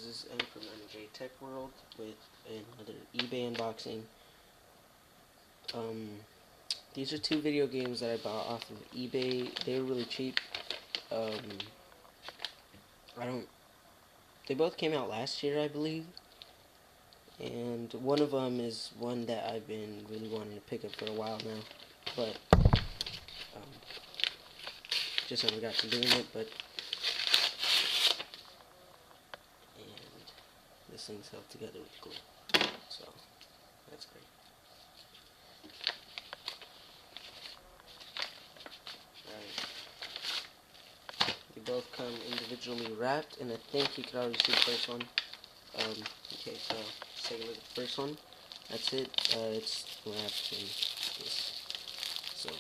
guys, this is M from M&JTechWorld with another eBay unboxing. These are two video games that I bought off of eBay. They were really cheap. They both came out last year, I believe. And one of them is one that I've been really wanting to pick up for a while now, but just never got to doing it. But this thing's held together with glue, so that's great. Alright, they both come individually wrapped, and I think you can already see the first one. Okay, so let's take a look at the first one. That's it. It's wrapped in this. So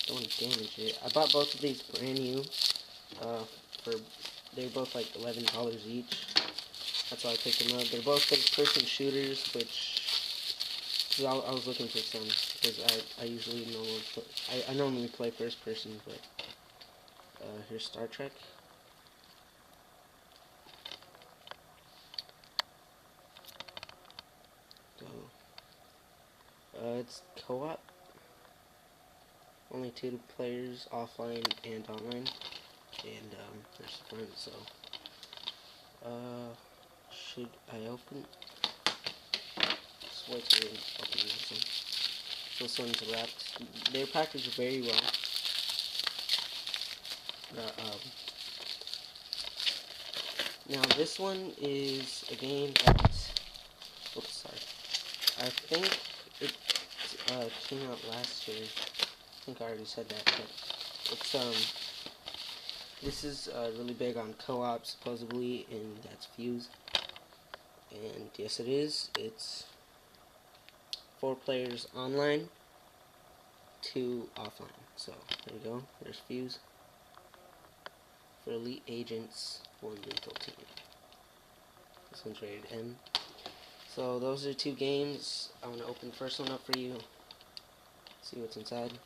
don't want to damage it. I bought both of these brand new. They're both like $11 each. That's why I picked them up. They're both first-person shooters, which I was looking for some because I normally play first-person, but here's Star Trek. So it's co-op. Only 2 players, offline and online. And there's the front. So should I open? Just wait till we open this one. This one's wrapped. They're packaged very well. Now this one is a game that, oops, sorry. I think it came out last year. I think I already said that, but it's this is really big on co-op supposedly, and that's Fuse. And yes, it is. It's 4 players online, 2 offline. So there you go. There's Fuse. For Elite Agents, 1 Lethal Team. This one's rated M. So those are 2 games. I'm gonna open the first one up for you. See what's inside.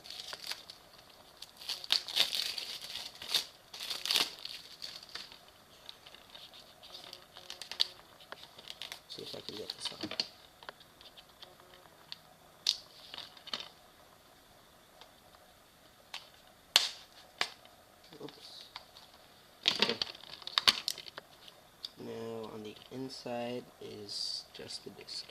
See if I can get this on. Oops. Okay. Now on the inside is just the disc.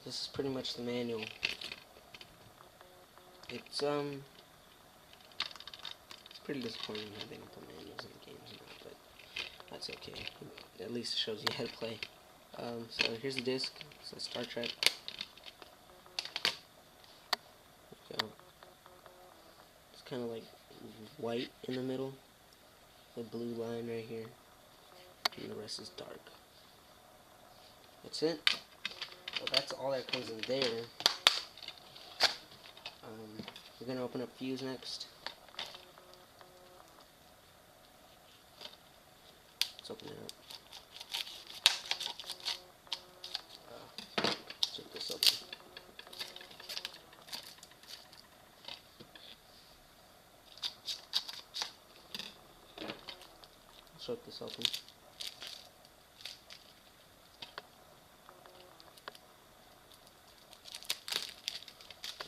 This is pretty much the manual. It's pretty disappointing having to put manuals in the games now, but that's okay. At least it shows you how to play. So here's the disc. It says Star Trek. There you go. It's kind of like white in the middle, the blue line right here, and the rest is dark. That's it. So that's all that comes in there. We're gonna open up Fuse next. Let's open it up. Check this open. Check this open.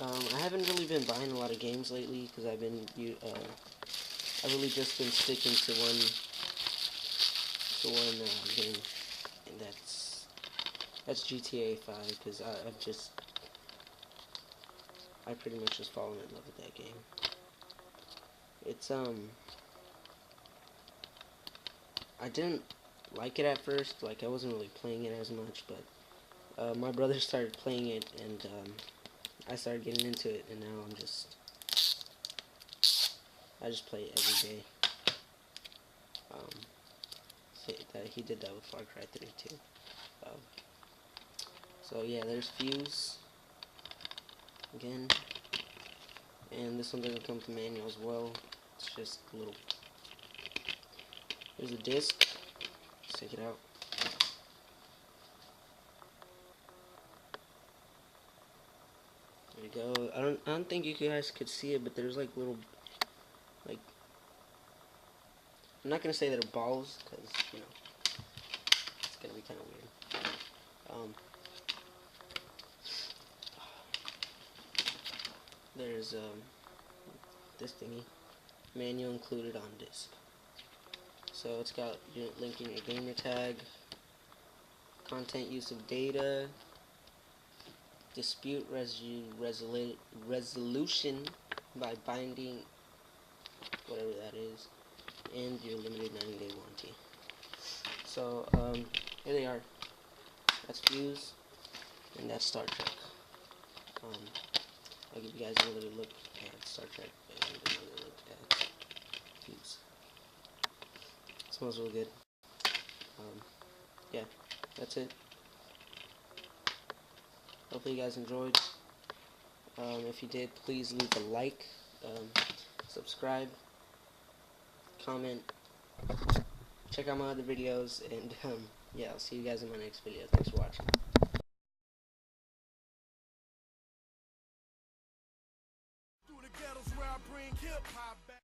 I haven't really been buying a lot of games lately because I've really just been sticking to one game, and that's GTA 5 because I pretty much just fallen in love with that game. It's I didn't like it at first, like I wasn't really playing it as much, but my brother started playing it, and I started getting into it, and now I just play it every day. He did that with Far Cry 3 too. So yeah, there's Fuse again, and this one doesn't come with a manual as well. It's just a little. There's a disc. Let's take it out. There you go. I don't think you guys could see it, but there's like little I'm not gonna say they're balls because you know it's gonna be kind of weird. There's this thingy, manual included on disk. So it's got linking your gamer tag, content use of data, dispute resolution by binding, whatever that is, and your limited 90-day warranty. So here they are. That's Fuse, and that's Star Trek. I'll give you guys another look at Star Trek and another look at Fuse. It smells really good. Yeah, that's it. Hopefully you guys enjoyed. If you did, please leave a like, subscribe, comment, check out my other videos, and yeah, I'll see you guys in my next video. Thanks for watching. Through the ghettos where I bring hip hop back.